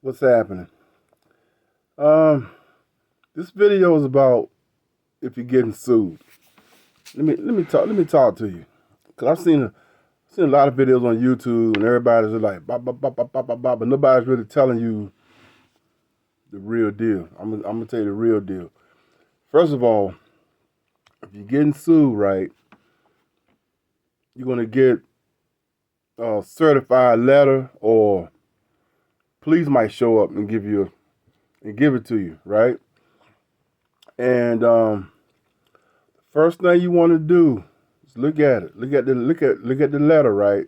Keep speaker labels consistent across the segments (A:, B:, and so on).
A: What's happening? Um, this video is about if you're getting sued. Let me talk to you, cause I've seen a lot of videos on YouTube and everybody's just like bop bop bop bop bop bop bop, but nobody's really telling you the real deal. I'm gonna tell you the real deal. First of all, if you're getting sued, right, you're gonna get a certified letter, or police might show up and give it to you, right? And first thing you want to do is look at it. Look at the letter, right?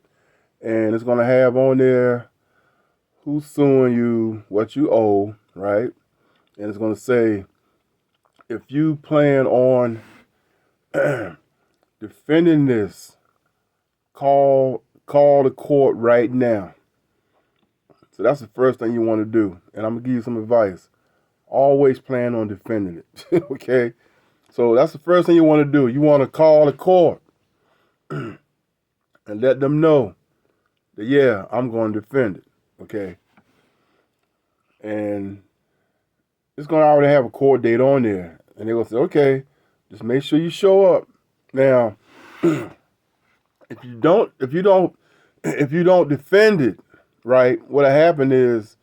A: And it's gonna have on there who's suing you, what you owe, right? And it's gonna say if you plan on defending this, call the court right now. So that's the first thing you want to do. And I'm gonna give you some advice. Always plan on defending it. Okay? So that's the first thing you want to do. You want to call the court and let them know that, yeah, I'm going to defend it. Okay? And it's going to already have a court date on there. And they're going to say, okay, just make sure you show up. Now, if you don't defend it, right, what'll happen is,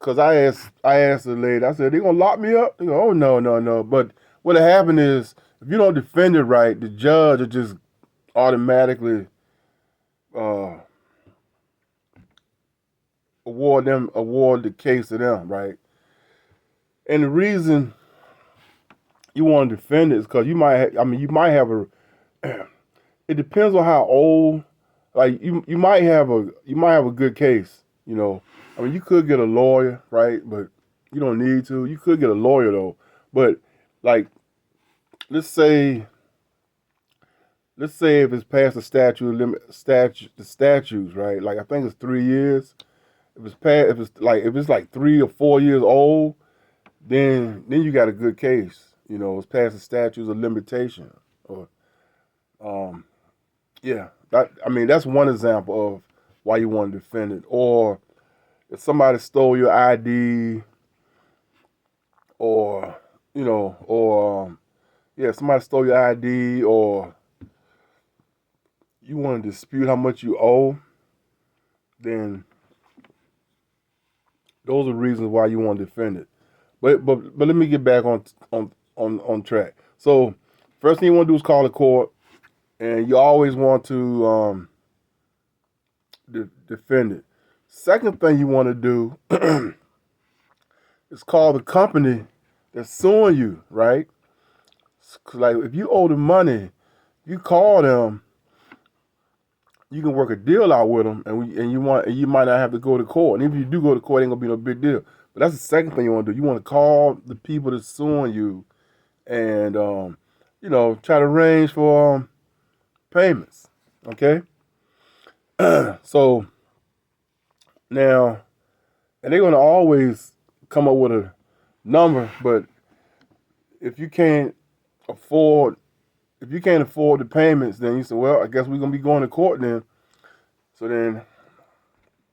A: because I asked the lady, I said, they going to lock me up? They go, oh, no, no, no. But what'll happen is, if you don't defend it right, the judge will just automatically uh, award the case to them, right? And the reason you want to defend it is because you might have a. It depends on how old. Like you might have a good case. You could get a lawyer, right? But you don't need to. You could get a lawyer though. But like, let's say let's say if it's past the the statutes, right? Like I think it's 3 years. If it's like 3 or 4 years old, then you got a good case. It's past the statutes of limitation. Or um, yeah, that's one example of why you want to defend it. Or if somebody stole your ID, or yeah, somebody stole your ID, or you want to dispute how much you owe, then those are reasons why you want to defend it. But let me get back on track. So first thing you want to do is call the court, and you always want to defend it. Second thing you want to do is call the company that's suing you, right? 'Cause like if you owe the money, you call them. You can work a deal out with them, and you might not have to go to court. And if you do go to court, it ain't gonna be no big deal. But that's the second thing you want to do. You want to call the people that's suing you, and try to arrange for payments. Okay. So now, and they're gonna always come up with a number, but if you can't afford if you can't afford the payments, then you say, well, I guess we're gonna be going to court then. So then,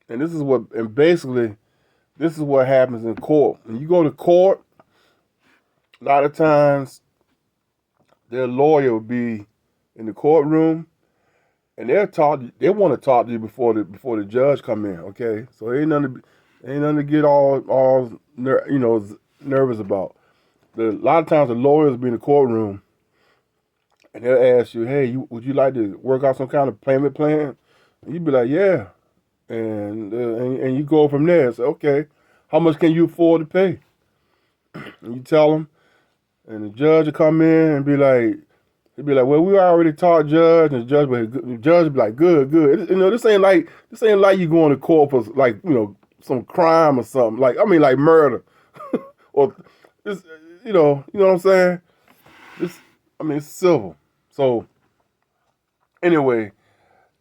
A: and basically this is what happens in court. When you go to court, a lot of times their lawyer will be in the courtroom, and they want to talk to you before the judge come in. Okay, so ain't nothing to get all nervous about. A lot of times the lawyers be in the courtroom, and they'll ask you, hey, would you like to work out some kind of payment plan? And you'd be like, yeah, and you go from there. So okay, how much can you afford to pay? And you tell them, and the judge will come in and be like, he'd be like, well, we already talked, judge, and the judge would be like, good, good. This ain't like you going to court for like some crime or something. Like like murder, or this, you know what I'm saying? This, it's civil. So anyway,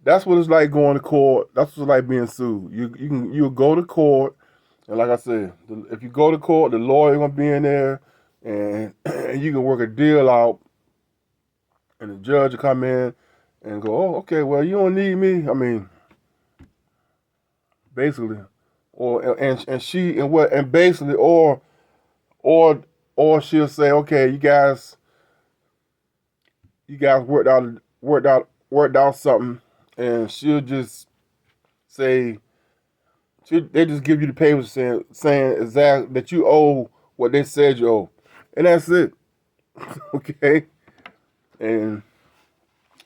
A: that's what it's like going to court. That's what it's like being sued. You'll go to court, and like I said, if you go to court, the lawyer gonna be in there, and and you can work a deal out, and the judge will come in and go, oh, okay, well, you don't need me. Basically, and basically or she'll say, okay, you guys worked out something, and she'll just say they just give you the papers saying exactly that you owe what they said you owe, and that's it. Okay, and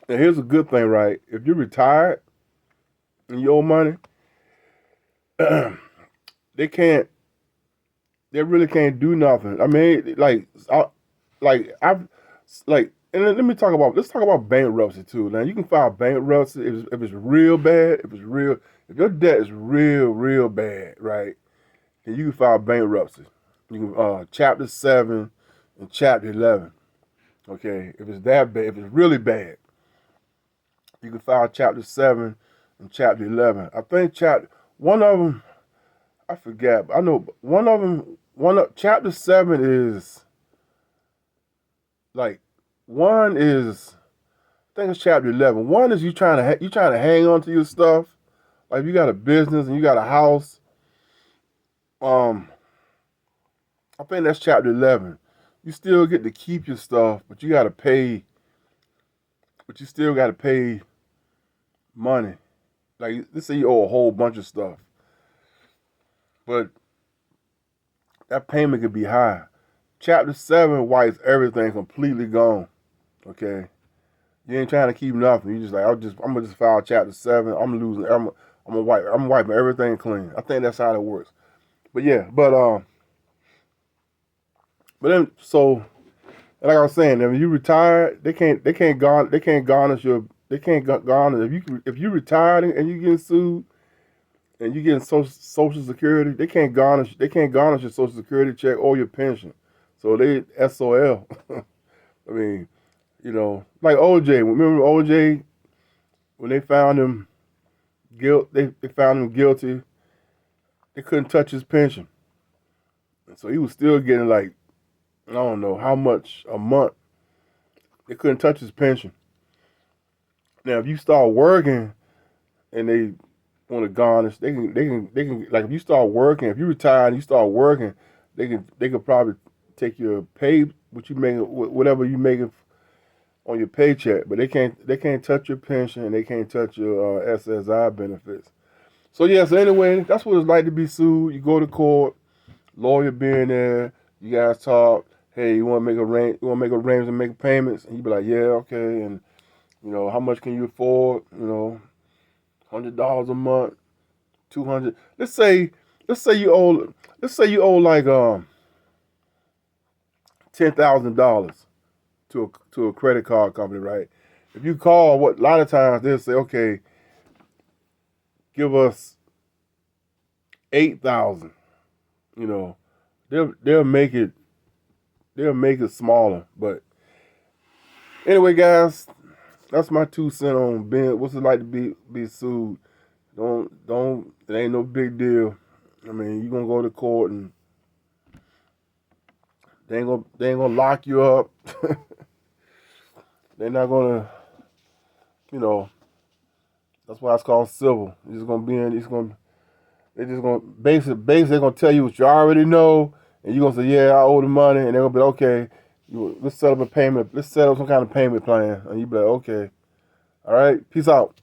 A: here's a good thing, right? If you're retired and you owe money, they can't. They really can't do nothing. I mean, I've like, and let's talk about bankruptcy too. Now you can file bankruptcy if it's real bad. If your debt is real bad, right? Then you can file bankruptcy. You can Chapter 7 and Chapter 11. Okay, if it's that bad, if it's really bad, you can file Chapter 7 and Chapter 11. I think one of them, I forget, but I know one of them. Chapter 7 is like one is I think it's Chapter 11. One is you trying to hang on to your stuff, like if you got a business and you got a house. I think that's Chapter 11. You still get to keep your stuff, but you got to pay. But you still got to pay money. Like let's say you owe a whole bunch of stuff, but that payment could be high. Chapter 7 wipes everything completely gone. Okay, you ain't trying to keep nothing. You just like I'm gonna just file Chapter 7. I'm wiping everything clean. I think that's how it works. But yeah, but then so like I was saying, if you retired, they can't garnish if you retired and you getting sued and you getting social security, they can't garnish your social security check or your pension. So they SOL. I mean, like OJ. Remember OJ when they found him they found him guilty. They couldn't touch his pension, and so he was still getting like I don't know how much a month. They couldn't touch his pension. Now, if you start working and they want to garnish, they can like if you start working, if you retire and you start working, they could probably take your pay, what you make, whatever you making on your paycheck, but they can't touch your pension and they can't touch your SSI benefits. So yeah, so anyway, that's what it's like to be sued. You go to court, lawyer being there, you guys talk. Hey, you want to make arrangements and make payments, and you be like, yeah, okay, and how much can you afford? $100 a month, 200. Let's say you owe like $10,000 to a credit card company, right? If you call, a lot of times they'll say, okay, give us 8,000. They'll make it smaller. But anyway, guys, that's my 2 cents on what's it like to be sued. It ain't no big deal. I mean, you gonna go to court and they ain't gonna lock you up. They're not gonna, that's why it's called civil. They're just gonna basically they're gonna tell you what you already know, and you're gonna say, yeah, I owe the money, and they're gonna be like, okay, let's set up some kind of payment plan, and you be like, okay, all right, peace out.